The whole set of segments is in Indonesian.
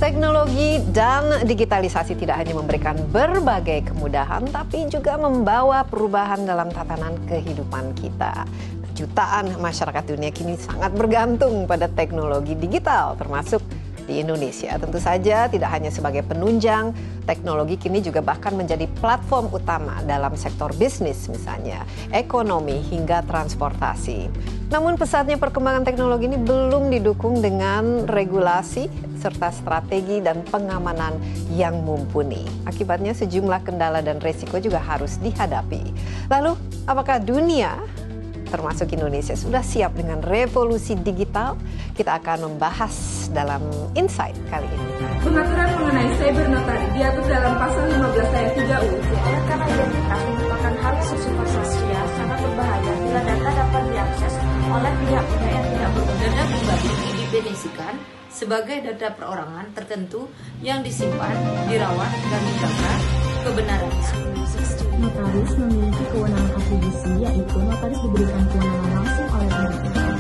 Teknologi dan digitalisasi tidak hanya memberikan berbagai kemudahan, tapi juga membawa perubahan dalam tatanan kehidupan kita. Jutaan masyarakat dunia kini sangat bergantung pada teknologi digital, termasuk di Indonesia. Tentu saja tidak hanya sebagai penunjang, teknologi kini juga bahkan menjadi platform utama dalam sektor bisnis misalnya, ekonomi hingga transportasi. Namun pesatnya perkembangan teknologi ini belum didukung dengan regulasi serta strategi dan pengamanan yang mumpuni. Akibatnya sejumlah kendala dan resiko juga harus dihadapi. Lalu, apakah dunia termasuk Indonesia sudah siap dengan revolusi digital? Kita akan membahas dalam Insight kali ini. Pengaturan mengenai cyber notari diatur dalam pasal 15 ayat 3 UU. Karena identitas merupakan hal yang bersifat rahasia sangat berbahaya bila data dapat diakses oleh pihak-pihak yang tidak berwenang. Data pribadi didefinisikan sebagai data perorangan tertentu yang disimpan, dirawat, dan dijaga kebenarannya. Notaris memiliki kewenangan atribusi, yaitu notaris diberikan kewenangan langsung oleh pemerintah.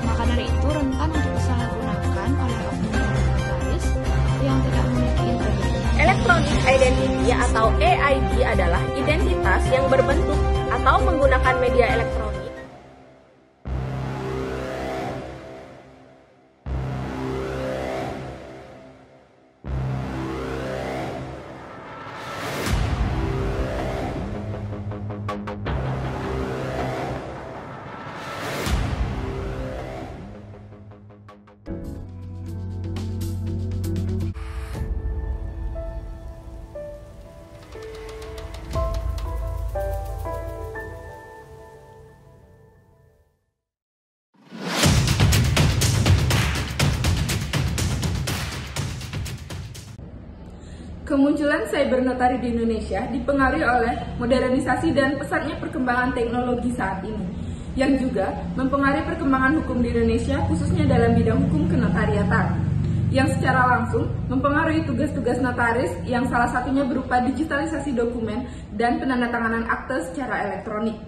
Maka dari itu rentan untuk disalahgunakan oleh oknum notaris yang tidak memiliki integritas. Electronic Identity atau EID adalah identitas yang berbentuk atau menggunakan media elektronik. Kemunculan cyber notari di Indonesia dipengaruhi oleh modernisasi dan pesatnya perkembangan teknologi saat ini, yang juga mempengaruhi perkembangan hukum di Indonesia khususnya dalam bidang hukum kenotariatan, yang secara langsung mempengaruhi tugas-tugas notaris yang salah satunya berupa digitalisasi dokumen dan penandatanganan akte secara elektronik.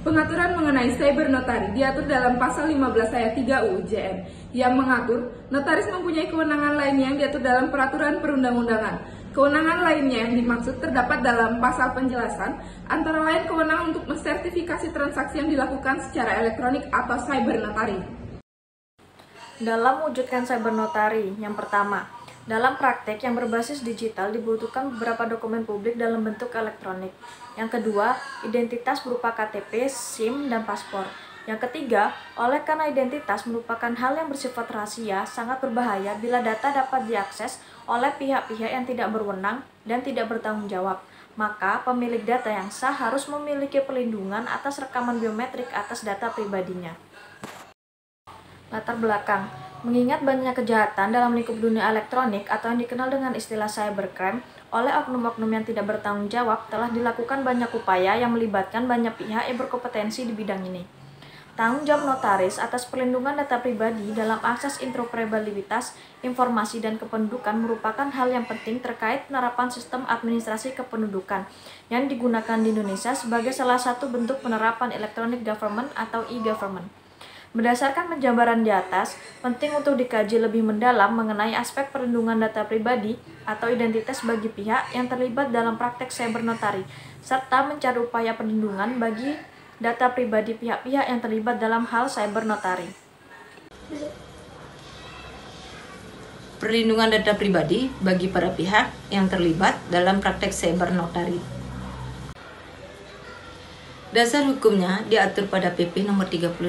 Pengaturan mengenai cyber notari diatur dalam pasal 15 ayat 3 UU JN yang mengatur notaris mempunyai kewenangan lainnya yang diatur dalam peraturan perundang-undangan. Kewenangan lainnya yang dimaksud terdapat dalam pasal penjelasan, antara lain kewenangan untuk mensertifikasi transaksi yang dilakukan secara elektronik atau cyber notari. Dalam mewujudkan cyber notari, yang pertama, dalam praktek yang berbasis digital dibutuhkan beberapa dokumen publik dalam bentuk elektronik. Yang kedua, identitas berupa KTP, SIM, dan paspor. Yang ketiga, oleh karena identitas merupakan hal yang bersifat rahasia, sangat berbahaya bila data dapat diakses oleh pihak-pihak yang tidak berwenang dan tidak bertanggung jawab. Maka, pemilik data yang sah harus memiliki perlindungan atas rekaman biometrik atas data pribadinya. Latar belakang. Mengingat banyaknya kejahatan dalam lingkup dunia elektronik atau yang dikenal dengan istilah cybercrime oleh oknum-oknum yang tidak bertanggung jawab, telah dilakukan banyak upaya yang melibatkan banyak pihak yang berkompetensi di bidang ini. Tanggung jawab notaris atas perlindungan data pribadi dalam akses interoperabilitas informasi dan kependudukan merupakan hal yang penting terkait penerapan sistem administrasi kependudukan yang digunakan di Indonesia sebagai salah satu bentuk penerapan electronic government atau e-government. Berdasarkan penjabaran di atas, penting untuk dikaji lebih mendalam mengenai aspek perlindungan data pribadi atau identitas bagi pihak yang terlibat dalam praktek cyber notari, serta mencari upaya perlindungan bagi data pribadi pihak-pihak yang terlibat dalam hal cyber notari. Perlindungan data pribadi bagi para pihak yang terlibat dalam praktek cyber notari. Dasar hukumnya diatur pada PP nomor 35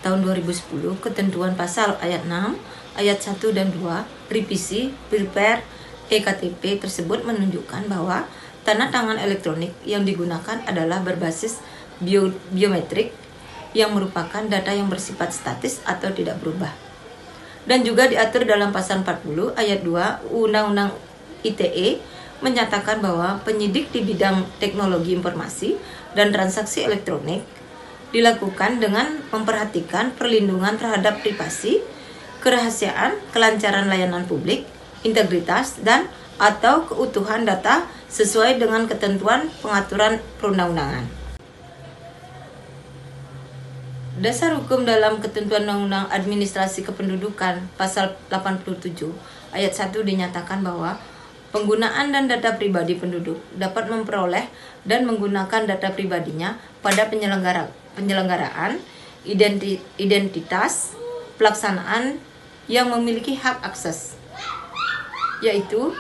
tahun 2010, ketentuan pasal ayat 6, ayat 1 dan 2, revisi Perpres EKTP tersebut menunjukkan bahwa tanda tangan elektronik yang digunakan adalah berbasis biometrik yang merupakan data yang bersifat statis atau tidak berubah. Dan juga diatur dalam pasal 40 ayat 2 Undang-Undang ITE menyatakan bahwa penyidik di bidang teknologi informasi dan transaksi elektronik dilakukan dengan memperhatikan perlindungan terhadap privasi, kerahasiaan, kelancaran layanan publik, integritas, dan atau keutuhan data sesuai dengan ketentuan pengaturan perundang-undangan. Dasar hukum dalam ketentuan Undang-Undang Administrasi Kependudukan Pasal 87 ayat 1 dinyatakan bahwa penggunaan dan data pribadi penduduk dapat memperoleh dan menggunakan data pribadinya pada penyelenggaraan identitas pelaksanaan yang memiliki hak akses, yaitu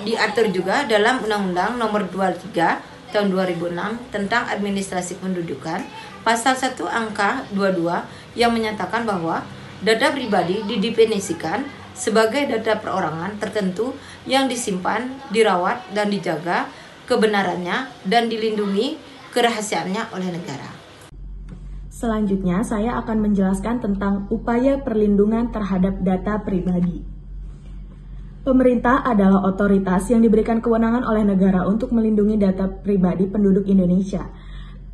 diatur juga dalam Undang-Undang Nomor 23 Tahun 2006 tentang Administrasi Kependudukan Pasal 1 Angka 22 yang menyatakan bahwa data pribadi didefinisikan sebagai data perorangan tertentu yang disimpan, dirawat, dan dijaga kebenarannya dan dilindungi kerahasiaannya oleh negara. Selanjutnya, saya akan menjelaskan tentang upaya perlindungan terhadap data pribadi. Pemerintah adalah otoritas yang diberikan kewenangan oleh negara untuk melindungi data pribadi penduduk Indonesia.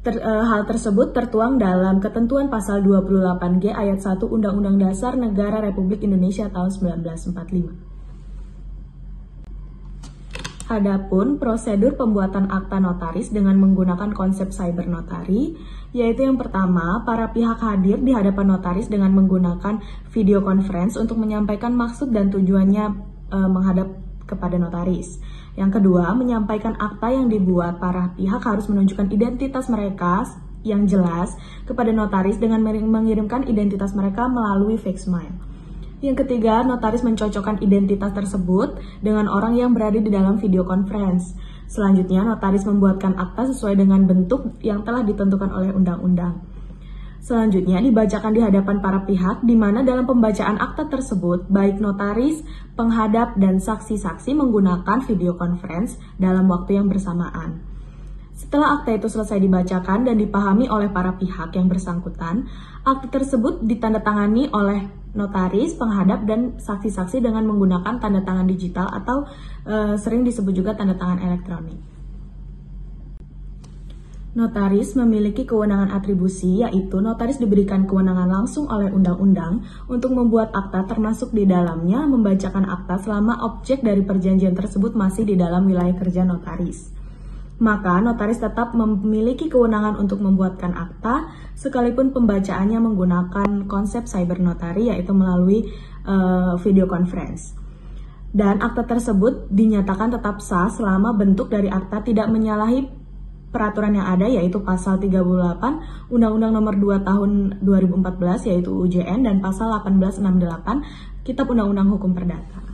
Hal tersebut tertuang dalam ketentuan pasal 28G ayat 1 Undang-Undang Dasar Negara Republik Indonesia tahun 1945. Adapun prosedur pembuatan akta notaris dengan menggunakan konsep cyber notari, yaitu yang pertama, para pihak hadir di hadapan notaris dengan menggunakan video conference untuk menyampaikan maksud dan tujuannya menghadap kepada notaris. Yang kedua, menyampaikan akta yang dibuat, para pihak harus menunjukkan identitas mereka yang jelas kepada notaris dengan mengirimkan identitas mereka melalui fax mail. Yang ketiga, notaris mencocokkan identitas tersebut dengan orang yang berada di dalam video conference. Selanjutnya, notaris membuatkan akta sesuai dengan bentuk yang telah ditentukan oleh undang-undang. Selanjutnya, dibacakan di hadapan para pihak, di mana dalam pembacaan akta tersebut, baik notaris, penghadap, dan saksi-saksi menggunakan video conference dalam waktu yang bersamaan. Setelah akta itu selesai dibacakan dan dipahami oleh para pihak yang bersangkutan, akta tersebut ditandatangani oleh notaris, penghadap, dan saksi-saksi dengan menggunakan tanda tangan digital atau sering disebut juga tanda tangan elektronik. Notaris memiliki kewenangan atribusi, yaitu notaris diberikan kewenangan langsung oleh undang-undang untuk membuat akta, termasuk di dalamnya membacakan akta selama objek dari perjanjian tersebut masih di dalam wilayah kerja notaris. Maka notaris tetap memiliki kewenangan untuk membuatkan akta sekalipun pembacaannya menggunakan konsep cyber notari, yaitu melalui video conference. Dan akta tersebut dinyatakan tetap sah selama bentuk dari akta tidak menyalahi peraturan yang ada, yaitu pasal 38 Undang-Undang Nomor 2 Tahun 2014 yaitu UJN dan pasal 1868 Kitab Undang-Undang Hukum Perdata.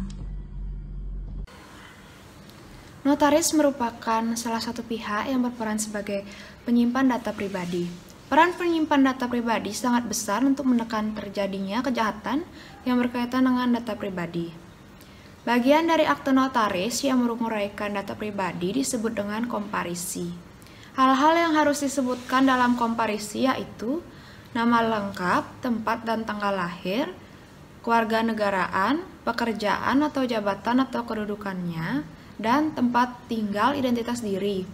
Notaris merupakan salah satu pihak yang berperan sebagai penyimpan data pribadi. Peran penyimpan data pribadi sangat besar untuk menekan terjadinya kejahatan yang berkaitan dengan data pribadi. Bagian dari akte notaris yang menguraikan data pribadi disebut dengan komparisi. Hal-hal yang harus disebutkan dalam komparisi yaitu nama lengkap, tempat dan tanggal lahir, kewarganegaraan, pekerjaan atau jabatan atau kedudukannya, dan tempat tinggal identitas diri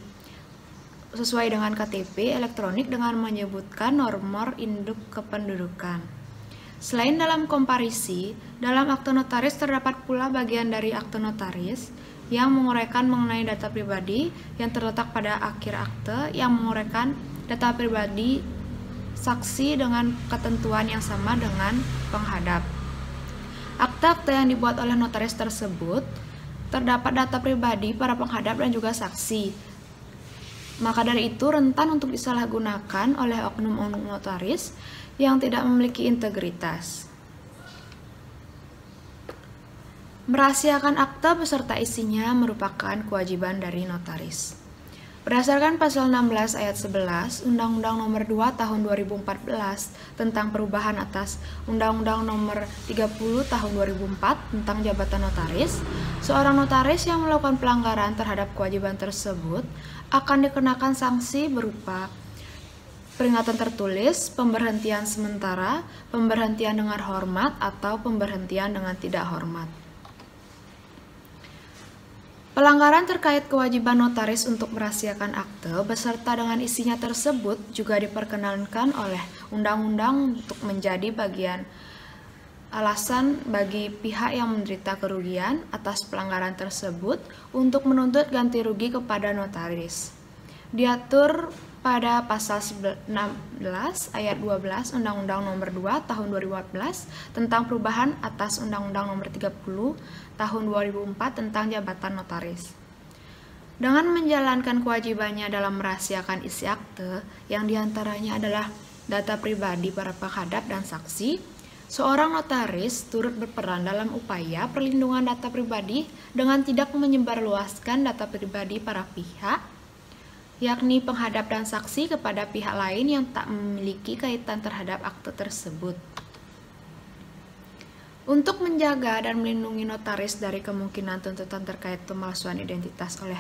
sesuai dengan KTP elektronik dengan menyebutkan nomor induk kependudukan. Selain dalam komparisi, dalam akte notaris terdapat pula bagian dari akte notaris yang menguraikan mengenai data pribadi yang terletak pada akhir akte yang menguraikan data pribadi saksi dengan ketentuan yang sama dengan penghadap. Akte-akte yang dibuat oleh notaris tersebut terdapat data pribadi para penghadap dan juga saksi. Maka dari itu rentan untuk disalahgunakan oleh oknum-oknum notaris yang tidak memiliki integritas. Merahasiakan akta beserta isinya merupakan kewajiban dari notaris. Berdasarkan pasal 16 ayat 11 Undang-Undang Nomor 2 Tahun 2014 tentang perubahan atas Undang-Undang Nomor 30 Tahun 2004 tentang jabatan notaris, seorang notaris yang melakukan pelanggaran terhadap kewajiban tersebut akan dikenakan sanksi berupa peringatan tertulis, pemberhentian sementara, pemberhentian dengan hormat, atau pemberhentian dengan tidak hormat. Pelanggaran terkait kewajiban notaris untuk merahasiakan akte beserta dengan isinya tersebut juga diperkenankan oleh undang-undang untuk menjadi bagian alasan bagi pihak yang menderita kerugian atas pelanggaran tersebut untuk menuntut ganti rugi kepada notaris. Diatur pada pasal 16 ayat 12 Undang-Undang Nomor 2 Tahun 2014 tentang perubahan atas Undang-Undang Nomor 30 Tahun 2004 tentang jabatan notaris. Dengan menjalankan kewajibannya dalam merahasiakan isi akte, yang diantaranya adalah data pribadi para penghadap dan saksi, seorang notaris turut berperan dalam upaya perlindungan data pribadi dengan tidak menyebarluaskan data pribadi para pihak, yakni penghadap dan saksi, kepada pihak lain yang tak memiliki kaitan terhadap akte tersebut. Untuk menjaga dan melindungi notaris dari kemungkinan tuntutan terkait pemalsuan identitas oleh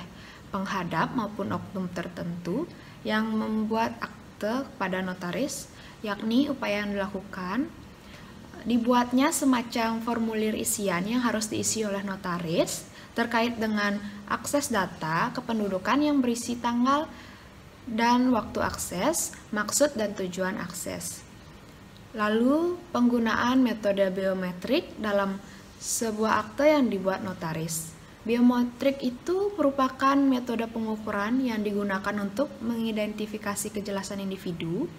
penghadap maupun oknum tertentu yang membuat akte kepada notaris, yakni upaya yang dilakukan, dibuatnya semacam formulir isian yang harus diisi oleh notaris terkait dengan akses data kependudukan yang berisi tanggal dan waktu akses, maksud dan tujuan akses. Lalu, penggunaan metode biometrik dalam sebuah akte yang dibuat notaris. Biometrik itu merupakan metode pengukuran yang digunakan untuk mengidentifikasi kejelasan individu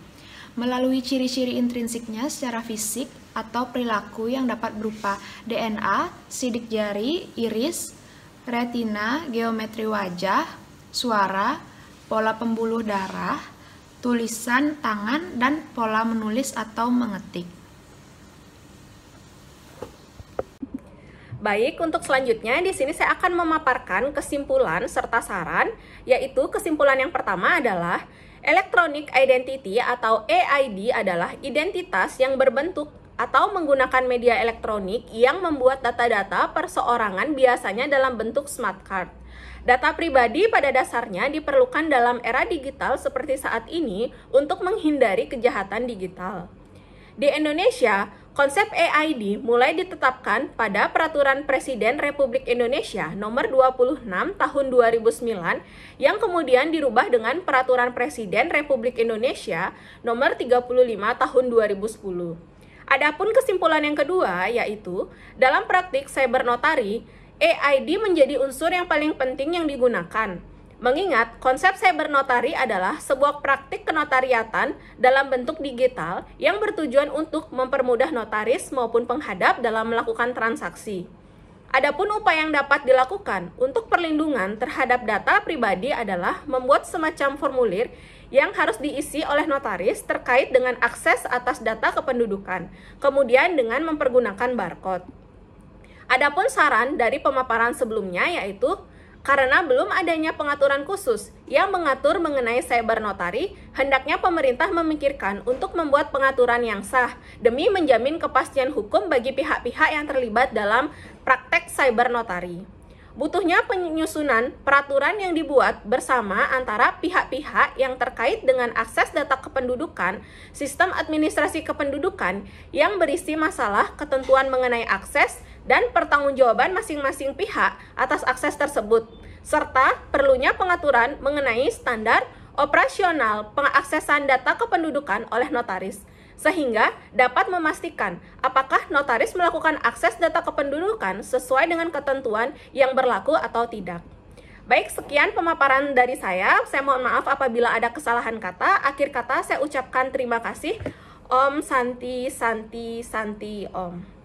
melalui ciri-ciri intrinsiknya secara fisik atau perilaku yang dapat berupa DNA, sidik jari, iris, retina, geometri wajah, suara, pola pembuluh darah, tulisan tangan, dan pola menulis atau mengetik. Baik, untuk selanjutnya di sini saya akan memaparkan kesimpulan serta saran, yaitu kesimpulan yang pertama adalah Electronic Identity atau EID adalah identitas yang berbentuk atau menggunakan media elektronik yang membuat data-data perseorangan biasanya dalam bentuk smart card. Data pribadi pada dasarnya diperlukan dalam era digital seperti saat ini untuk menghindari kejahatan digital. Di Indonesia, konsep EID mulai ditetapkan pada Peraturan Presiden Republik Indonesia Nomor 26 Tahun 2009 yang kemudian dirubah dengan Peraturan Presiden Republik Indonesia Nomor 35 Tahun 2010. Adapun kesimpulan yang kedua yaitu dalam praktik cyber notari, EID menjadi unsur yang paling penting yang digunakan. Mengingat konsep cyber notari adalah sebuah praktik kenotariatan dalam bentuk digital yang bertujuan untuk mempermudah notaris maupun penghadap dalam melakukan transaksi. Adapun upaya yang dapat dilakukan untuk perlindungan terhadap data pribadi adalah membuat semacam formulir yang harus diisi oleh notaris terkait dengan akses atas data kependudukan, kemudian dengan mempergunakan barcode. Adapun saran dari pemaparan sebelumnya yaitu karena belum adanya pengaturan khusus yang mengatur mengenai cyber notari, hendaknya pemerintah memikirkan untuk membuat pengaturan yang sah demi menjamin kepastian hukum bagi pihak-pihak yang terlibat dalam praktek cyber notari. Butuhnya penyusunan peraturan yang dibuat bersama antara pihak-pihak yang terkait dengan akses data kependudukan, sistem administrasi kependudukan yang berisi masalah ketentuan mengenai akses dan pertanggungjawaban masing-masing pihak atas akses tersebut, serta perlunya pengaturan mengenai standar operasional pengaksesan data kependudukan oleh notaris, sehingga dapat memastikan apakah notaris melakukan akses data kependudukan sesuai dengan ketentuan yang berlaku atau tidak. Baik, sekian pemaparan dari saya. Saya mohon maaf apabila ada kesalahan kata. Akhir kata saya ucapkan terima kasih. Om Santi Santi Santi Om.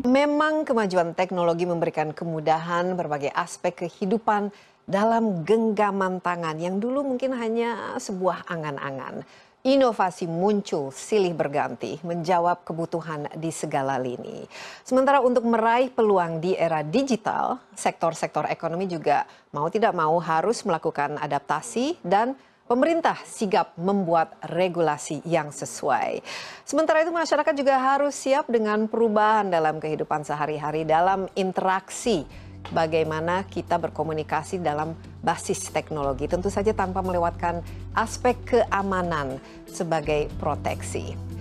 Memang kemajuan teknologi memberikan kemudahan berbagai aspek kehidupan dalam genggaman tangan yang dulu mungkin hanya sebuah angan-angan. Inovasi muncul silih berganti menjawab kebutuhan di segala lini. Sementara untuk meraih peluang di era digital, sektor-sektor ekonomi juga mau tidak mau harus melakukan adaptasi dan pemerintah sigap membuat regulasi yang sesuai. Sementara itu masyarakat juga harus siap dengan perubahan dalam kehidupan sehari-hari dalam interaksi. Bagaimana kita berkomunikasi dalam basis teknologi, tentu saja tanpa melewatkan aspek keamanan sebagai proteksi.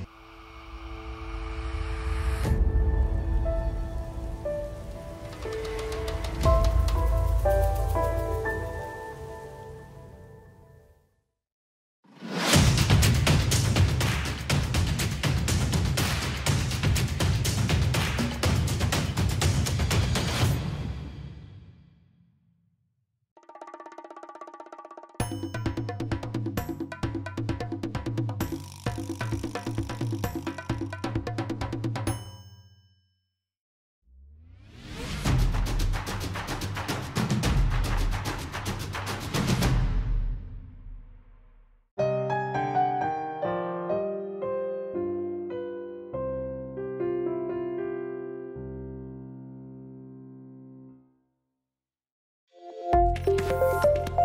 Bye.